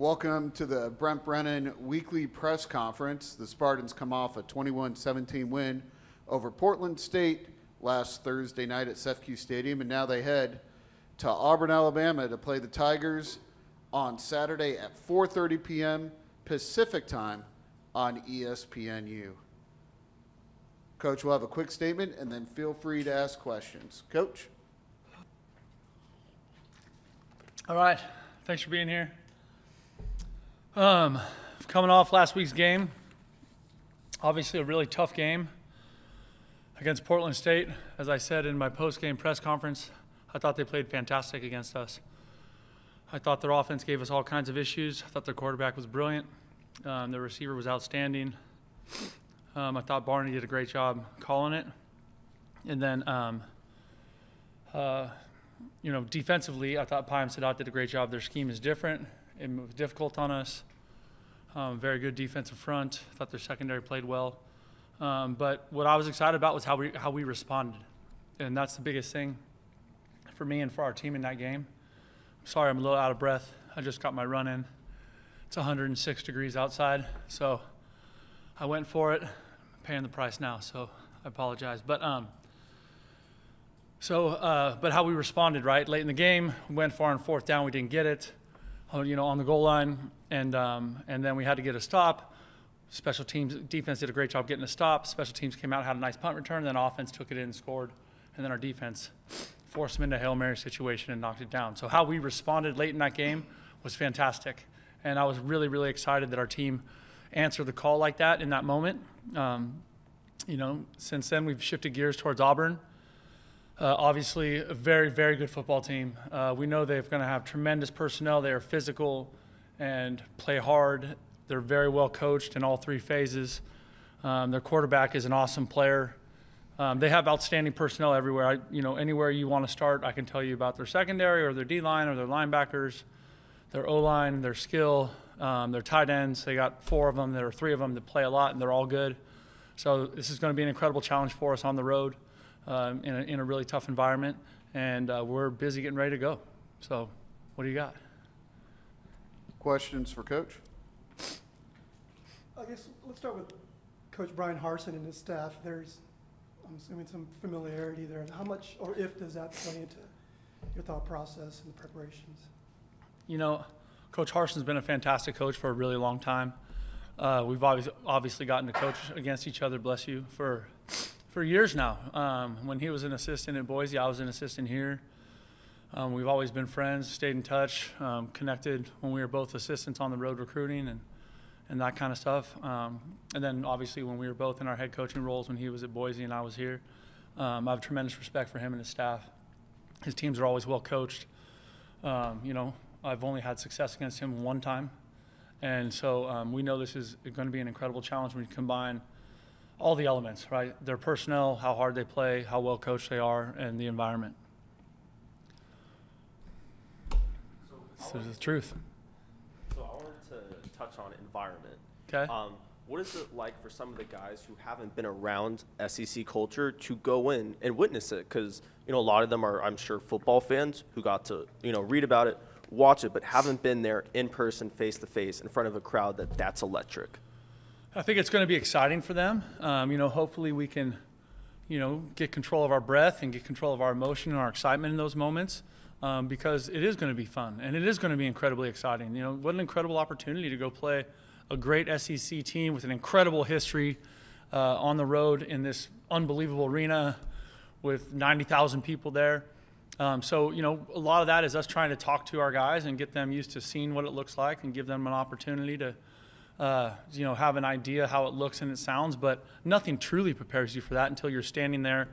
Welcome to the Brent Brennan weekly press conference. The Spartans come off a 21-17 win over Portland State last Thursday night at SJSU Stadium, and now they head to Auburn, Alabama to play the Tigers on Saturday at 4:30 p.m. Pacific time on ESPNU. Coach will have a quick statement, and then feel free to ask questions. Coach? All right. Thanks for being here. Coming off last week's game, obviously a really tough game against Portland State. As I said in my post-game press conference, I thought they played fantastic against us. I thought their offense gave us all kinds of issues. I thought their quarterback was brilliant. Their receiver was outstanding. I thought Barney did a great job calling it. And then, defensively, I thought Pie and Sadat did a great job. Their scheme is different. It was difficult on us. Very good defensive front. I thought their secondary played well. But what I was excited about was how we responded. And that's the biggest thing for me and for our team in that game. I'm sorry I'm a little out of breath. I just got my run in. It's 106 degrees outside, so I went for it. I'm paying the price now, so I apologize. But how we responded, right? Late in the game, we went for it on fourth down. We didn't get it, on the goal line, and then we had to get a stop. Special teams defense did a great job getting a stop. Special teams came out, had a nice punt return, then offense took it in and scored, and then our defense forced them into a Hail Mary situation and knocked it down. So how we responded late in that game was fantastic, and I was really, really excited that our team answered the call like that in that moment. Since then we've shifted gears towards Auburn. Obviously, a very, very good football team. We know they're going to have tremendous personnel. They are physical and play hard. They're very well coached in all three phases. Their quarterback is an awesome player. They have outstanding personnel everywhere. Anywhere you want to start, I can tell you about their secondary or their D-line or their linebackers, their O-line, their skill, their tight ends. They got four of them. There are three of them that play a lot, and they're all good. So this is going to be an incredible challenge for us on the road. In a really tough environment, and we're busy getting ready to go. So what do you got? Questions for Coach? I guess let's start with Coach Brian Harsin and his staff. There's, I'm assuming, some familiarity there. How much or if does that play into your thought process and the preparations? Coach Harsin's been a fantastic coach for a really long time. We've obviously gotten to coach against each other, bless you, for years now. When he was an assistant at Boise, I was an assistant here. We've always been friends, stayed in touch, connected when we were both assistants on the road recruiting and that kind of stuff. And then obviously when we were both in our head coaching roles when he was at Boise and I was here. I have tremendous respect for him and his staff. His teams are always well coached. I've only had success against him one time. And so we know this is going to be an incredible challenge when you combine all the elements, right? Their personnel, how hard they play, how well coached they are, and the environment. So this is the truth. So I wanted to touch on environment. Okay. What is it like for some of the guys who haven't been around SEC culture to go in and witness it? Because, a lot of them are, I'm sure, football fans who got to, read about it, watch it, but haven't been there in person, face-to-face, in front of a crowd that's electric. I think it's going to be exciting for them. Hopefully we can, get control of our breath and get control of our emotion and our excitement in those moments because it is going to be fun and it is going to be incredibly exciting. What an incredible opportunity to go play a great SEC team with an incredible history on the road in this unbelievable arena with 90,000 people there. So a lot of that is us trying to talk to our guys and get them used to seeing what it looks like and give them an opportunity to have an idea how it looks and it sounds, but nothing truly prepares you for that until you're standing there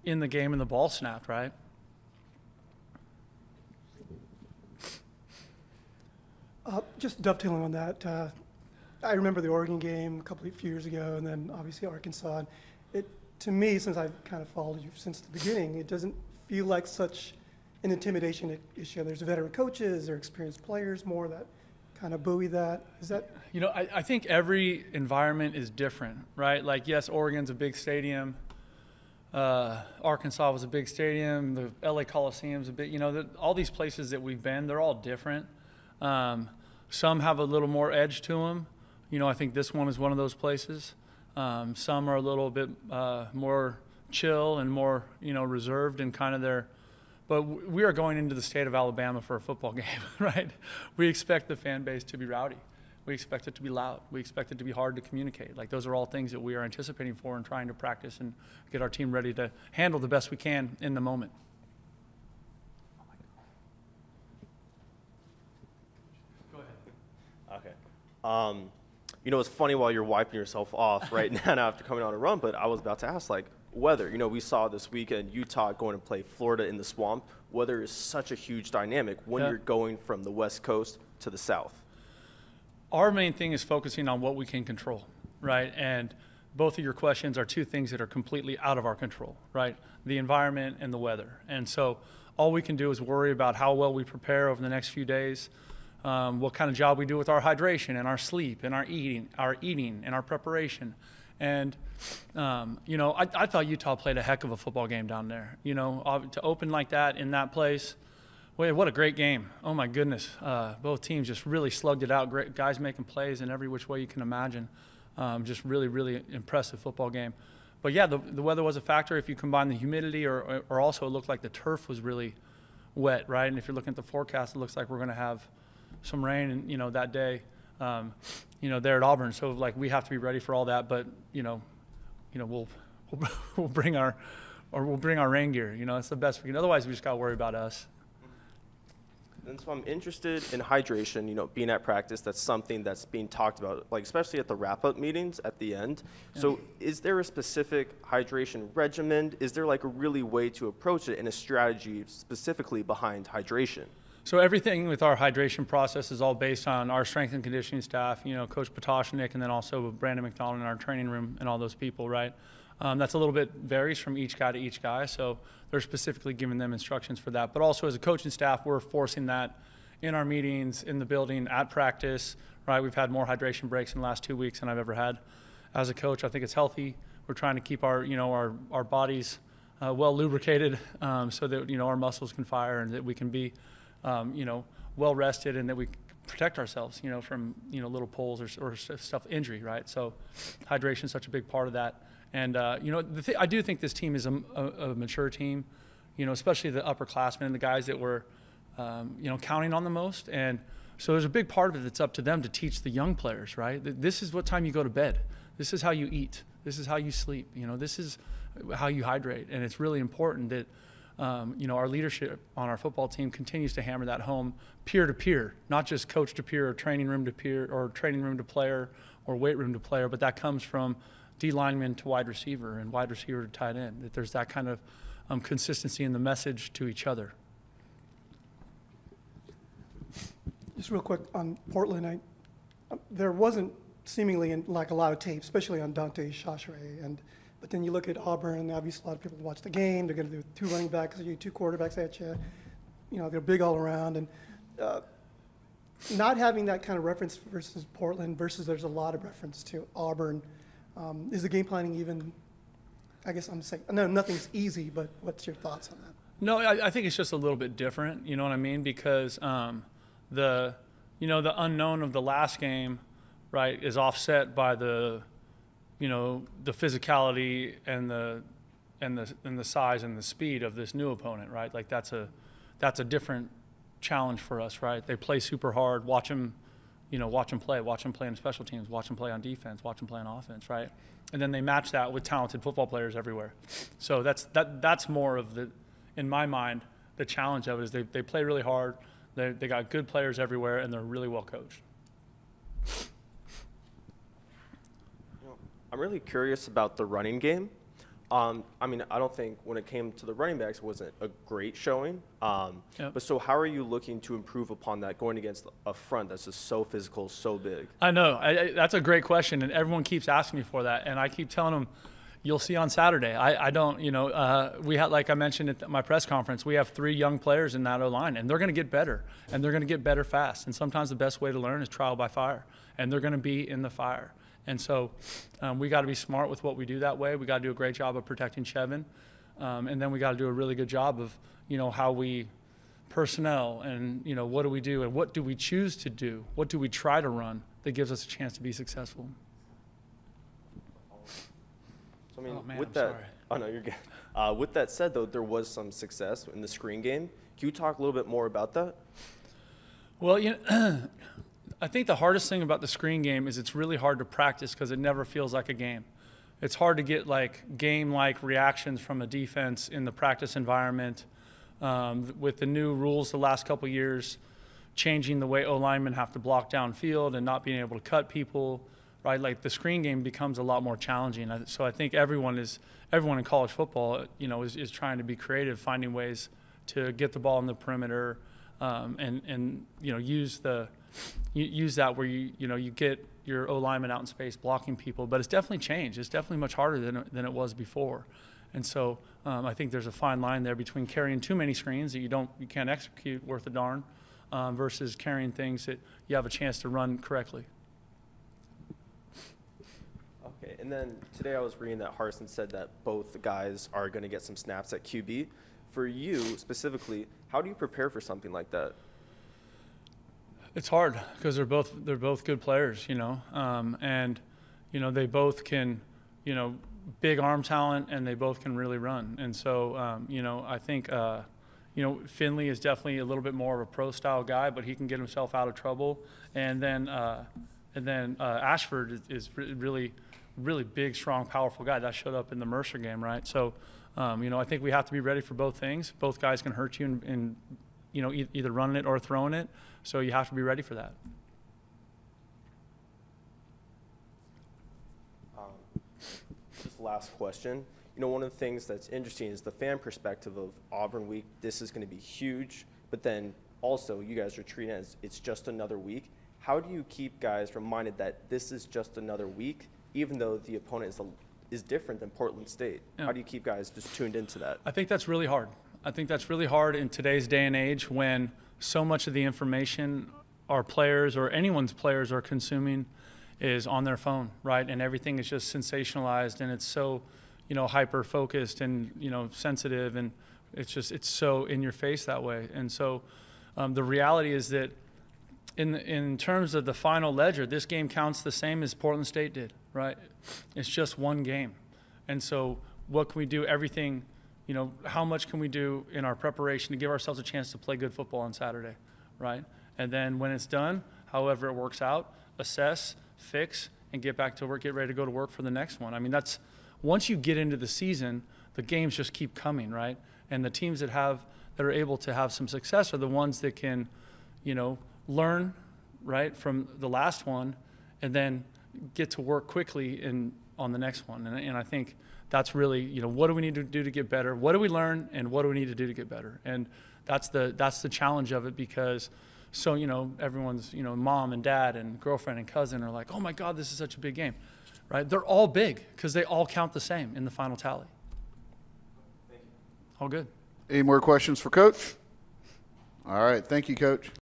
in the game and the ball snapped, right? Just dovetailing on that, I remember the Oregon game a few years ago, and then obviously Arkansas. To me, since I've kind of followed you since the beginning, it doesn't feel like such an intimidation issue. There's veteran coaches, there are experienced players more that kind of buoy that. Is that? I think every environment is different, right? Like, yes, Oregon's a big stadium. Arkansas was a big stadium. The LA Coliseum's a big, all these places that we've been, they're all different. some have a little more edge to them. I think this one is one of those places. Some are a little bit more chill and more, reserved in kind of their. But we are going into the state of Alabama for a football game, right? We expect the fan base to be rowdy. We expect it to be loud. We expect it to be hard to communicate. Like, those are all things that we are anticipating for and trying to practice and get our team ready to handle the best we can in the moment. Go ahead. Okay. It's funny while you're wiping yourself off right now after coming on a run, but I was about to ask, weather. We saw this weekend Utah going to play Florida in the swamp. Weather is such a huge dynamic when you're going from the West Coast to the South. Our main thing is focusing on what we can control, right? And both of your questions are two things that are completely out of our control, right? The environment and the weather. And so all we can do is worry about how well we prepare over the next few days, what kind of job we do with our hydration and our sleep and our eating and our preparation. And, I thought Utah played a heck of a football game down there. To open like that in that place, what a great game. Oh, my goodness. Both teams just really slugged it out. Great guys making plays in every which way you can imagine. Just really, really impressive football game. But, yeah, the weather was a factor. If you combine the humidity or also it looked like the turf was really wet, right? And if you're looking at the forecast, it looks like we're going to have some rain, that day. There at Auburn. So we have to be ready for all that, but we'll bring our rain gear. It's the best we can. Otherwise, we just got to worry about us. And so I'm interested in hydration, being at practice. That's something that's being talked about, especially at the wrap-up meetings at the end. Yeah. So is there a specific hydration regimen? Is there a really way to approach it and a strategy specifically behind hydration? So everything with our hydration process is all based on our strength and conditioning staff, Coach Patoshnik, and then also Brandon McDonald in our training room and all those people, right? That's a little bit varies from each guy to each guy, so they're specifically giving them instructions for that. But also as a coaching staff, we're forcing that in our meetings, in the building, at practice, right? We've had more hydration breaks in the last 2 weeks than I've ever had. As a coach, I think it's healthy. We're trying to keep our bodies well lubricated so that, our muscles can fire and that we can be well rested and that we protect ourselves, from, little pulls or stuff, injury, right? So hydration is such a big part of that. And, I do think this team is a mature team, especially the upperclassmen and the guys that we're, counting on the most. And so there's a big part of it that's up to them to teach the young players, right? This is what time you go to bed. This is how you eat. This is how you sleep. This is how you hydrate. And it's really important that, our leadership on our football team continues to hammer that home peer to peer, not just coach to peer or training room to peer or training room to player or weight room to player, but that comes from D lineman to wide receiver and wide receiver to tight end, that there's that kind of consistency in the message to each other. Just real quick on Portland, there wasn't seemingly a lot of tape, especially on Dante Chachre, but then you look at Auburn, obviously a lot of people watch the game. They're going to do two running backs, two quarterbacks at you. They're big all around. And not having that kind of reference versus Portland versus there's a lot of reference to Auburn. Is the game planning even, I guess I'm saying, no, nothing's easy, but what's your thoughts on that? No, I think it's just a little bit different, you know what I mean? Because the unknown of the last game, right, is offset by the physicality and the size and the speed of this new opponent, right? That's a different challenge for us, right? They play super hard. Watch them play in special teams, watch them play on defense, watch them play on offense, right? And then they match that with talented football players everywhere. So that's more of in my mind, the challenge of it is they play really hard. They got good players everywhere, and they're really well coached. I'm really curious about the running game. I don't think when it came to the running backs, it wasn't a great showing. Yep. But so how are you looking to improve upon that going against a front that's just so physical, so big? I know. That's a great question, and everyone keeps asking me for that. And I keep telling them, you'll see on Saturday. I don't, we had, like I mentioned at my press conference, we have 3 young players in that O-line, and they're going to get better, and they're going to get better fast. And sometimes the best way to learn is trial by fire, and they're going to be in the fire. And so we got to be smart with what we do that way. We got to do a great job of protecting Chevin. And then we got to do a really good job of, how we personnel and, you know, what do we do and what do we choose to do? What do we try to run that gives us a chance to be successful? So, I mean, Oh, man, with I'm that, sorry. oh no, you're good. With that said, though, there was some success in the screen game. Can you talk a little bit more about that? Well, you know, I think the hardest thing about the screen game is it's really hard to practice because it never feels like a game. It's hard to get like game-like reactions from a defense in the practice environment. With the new rules the last couple years, changing the way O-linemen have to block downfield and not being able to cut people, right? Like the screen game becomes a lot more challenging. So I think everyone in college football, you know, is trying to be creative, finding ways to get the ball in the perimeter, and you know, use that where you get your O-lineman out in space blocking people. But it's definitely changed. It's definitely much harder than it was before. And so I think there's a fine line there between carrying too many screens that you can't execute worth a darn, versus carrying things that you have a chance to run correctly. Okay, and then today I was reading that Harsin said that both the guys are going to get some snaps at QB. For you specifically, how do you prepare for something like that? It's hard because they're both good players, you know, and you know they both can, you know, big arm talent, and they both can really run. And so, you know, I think, you know, Finley is definitely a little bit more of a pro-style guy, but he can get himself out of trouble. And then Ashford is really big, strong, powerful guy that showed up in the Mercer game, right? So, you know, I think we have to be ready for both things. Both guys can hurt you in you know, either running it or throwing it. So you have to be ready for that. Just last question. You know, one of the things that's interesting is the fan perspective of Auburn week. This is going to be huge, but then also you guys are treating it as it's just another week. How do you keep guys reminded that this is just another week, even though the opponent is different than Portland State? Yeah. How do you keep guys just tuned into that? I think that's really hard. I think that's really hard in today's day and age when so much of the information our players or anyone's players are consuming is on their phone, right? And everything is just sensationalized, and it's so, you know, hyper focused and, you know, sensitive, and it's so in your face that way. And so the reality is that in terms of the final ledger, this game counts the same as Portland State did, right? It's just one game. And so what can we do? Everything, you know, how much can we do in our preparation to give ourselves a chance to play good football on Saturday, right? And then when it's done, however it works out, assess, fix, and get back to work, get ready to go to work for the next one. I mean, that's, once you get into the season, the games just keep coming, right? And the teams that are able to have some success are the ones that can, you know, learn, right, from the last one, and then get to work quickly on the next one. And I think that's really, you know, what do we need to do to get better? What do we learn, and what do we need to do to get better? And that's the challenge of it, because so, you know, everyone's, you know, mom and dad and girlfriend and cousin are like, oh my God, this is such a big game, right? They're all big because they all count the same in the final tally. Thank you. All good. Any more questions for Coach? All right. Thank you, Coach.